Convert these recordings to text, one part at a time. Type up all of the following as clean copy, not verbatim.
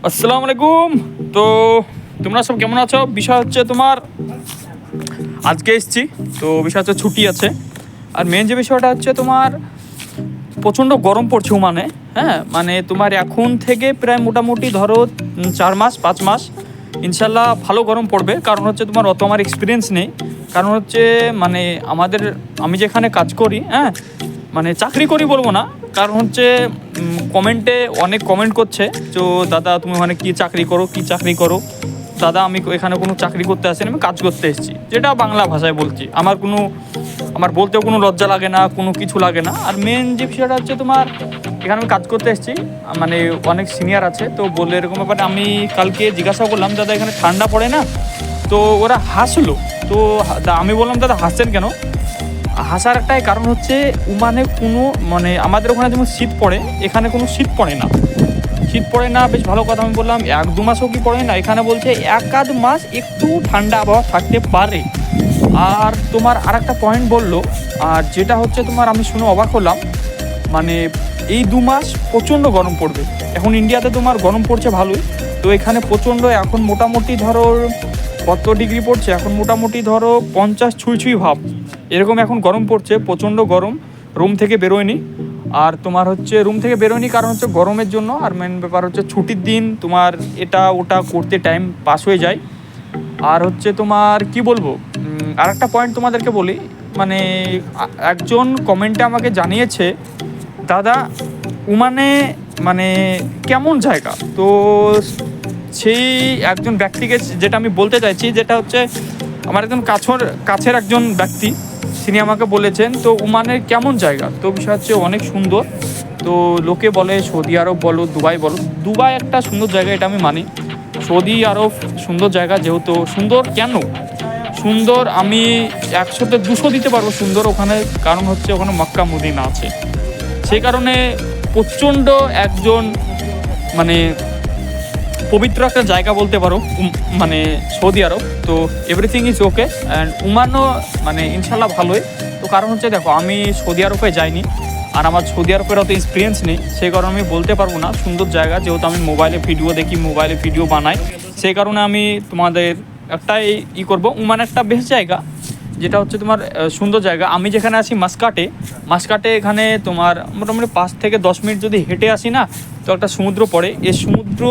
আসসালামু আলাইকুম। তো তোমরা সব কেমন আছো? বিষয় হচ্ছে তোমার আজকে এসছি, তো বিষয় হচ্ছে ছুটি আছে। আর মেন যে বিষয়টা হচ্ছে তোমার প্রচণ্ড গরম পড়ছে ওমানে। হ্যাঁ, মানে তোমার এখন থেকে প্রায় মোটামুটি ধরো 4 মাস 5 মাস ইনশাল্লাহ ভালো গরম পড়বে। কারণ হচ্ছে তোমার অত আমার এক্সপিরিয়েন্স নেই। কারণ হচ্ছে মানে আমি যেখানে কাজ করি, হ্যাঁ মানে চাকরি করি বলবো না, কারণ হচ্ছে কমেন্টে অনেক কমেন্ট করছে, তো দাদা তুমি ওখানে কী চাকরি করো, কী চাকরি করো। দাদা আমি এখানে কোনো চাকরি করতে আসিনি, আমি কাজ করতে এসেছি, যেটা বাংলা ভাষায় বলছি। আমার বলতেও কোনো লজ্জা লাগে না, কোনো কিছু লাগে না। আর মেন যে বিষয়টা হচ্ছে তোমার এখানে আমি কাজ করতে এসেছি, মানে অনেক সিনিয়র আছে, তো বললে এরকম ব্যাপারে আমি কালকে জিজ্ঞাসা করলাম দাদা এখানে ঠান্ডা পড়ে না? তো ওরা হাসলো। তো আমি বললাম দাদা হাসছেন কেন? হাসার একটাই কারণ হচ্ছে ওমানে কোনো মানে আমাদের ওখানে যেমন শীত পড়ে, এখানে কোনো শীত পড়ে না। শীত পড়ে না, বেশ ভালো কথা। আমি বললাম 1-2 মাসও কি পড়ে না? এখানে বলছে 1-8 মাস একটু ঠান্ডা আবহাওয়া থাকতে পারে। আর তোমার আর একটা পয়েন্ট বললো, আর যেটা হচ্ছে তোমার আমি শুনে অবাক হলাম, মানে এই 2 মাস প্রচণ্ড গরম পড়বে। এখন ইন্ডিয়াতে তোমার গরম পড়ছে ভালোই, তো এখানে প্রচণ্ড এখন মোটামুটি ধরো কত ডিগ্রি পড়ছে, এখন মোটামুটি ধরো 50 ছুঁই ছুঁই ভাব এরকম এখন গরম পড়ছে, প্রচণ্ড গরম। রুম থেকে বেরোয়নি। আর তোমার হচ্ছে রুম থেকে বেরোয়নি কারণ হচ্ছে গরমের জন্য। আর মেন ব্যাপার হচ্ছে ছুটির দিন তোমার এটা ওটা করতে টাইম পাস হয়ে যায়। আর হচ্ছে তোমার কি বলবো, আর একটা পয়েন্ট তোমাদেরকে বলি, মানে একজন কমেন্টে আমাকে জানিয়েছে দাদা ওমানে মানে কেমন জায়গা। তো সেই একজন ব্যক্তিকে যেটা আমি বলতে চাইছি, যেটা হচ্ছে আমার একজন কাছের একজন ব্যক্তি, তিনি আমাকে বলেছেন তো ওমানের কেমন জায়গা। তো বিষয় হচ্ছে অনেক সুন্দর। তো লোকে বলে সৌদি আরব বলো, দুবাই বলো, দুবাই একটা সুন্দর জায়গা, এটা আমি মানি। সৌদি আরব সুন্দর জায়গা, যেহেতু সুন্দর কেন সুন্দর আমি 100-তে 200 দিতে পারবো সুন্দর ওখানে। কারণ হচ্ছে ওখানে মক্কা মদিনা আছে, সেই কারণে প্রচণ্ড একজন মানে পবিত্র একটা জায়গা বলতে পারো মানে সৌদি আরব। তো এভরিথিং ইজ ওকে অ্যান্ড ওমানও মানে ইনশাল্লাহ ভালোই। তো কারণ হচ্ছে দেখো আমি সৌদি আরবে যাইনি, আর আমার সৌদি আরবের অত এক্সপিরিয়েন্স নেই, সেই কারণে আমি বলতে পারবো না সুন্দর জায়গা। যেহেতু আমি মোবাইলে ভিডিও দেখি, মোবাইলে ভিডিও বানাই, সেই কারণে আমি তোমাদের একটাই করবো, ওমান একটা বেশ জায়গা, যেটা হচ্ছে তোমার সুন্দর জায়গা। আমি যেখানে আছি মাসকাটে এখানে তোমার মোটামুটি 5 থেকে 10 মিনিট যদি হেঁটে আসি না, তো একটা সমুদ্র পড়ে। এই সমুদ্র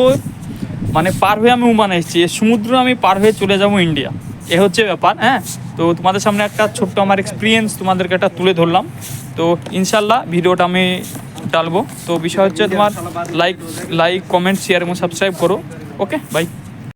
মানে পার হয়ে আমি ওমান এসেছি, এই সমুদ্র আমি পার হয়ে চলে যাবো ইন্ডিয়া, এ হচ্ছে ব্যাপার। হ্যাঁ, তো তোমাদের সামনে একটা ছোট্ট আমার এক্সপিরিয়েন্স তোমাদেরকে একটা তুলে ধরলাম। তো ইনশাল্লাহ ভিডিওটা আমি ডালবো। তো বিষয় হচ্ছে তোমার লাইক কমেন্ট শেয়ার এবং সাবস্ক্রাইব করো। ওকে, বাই।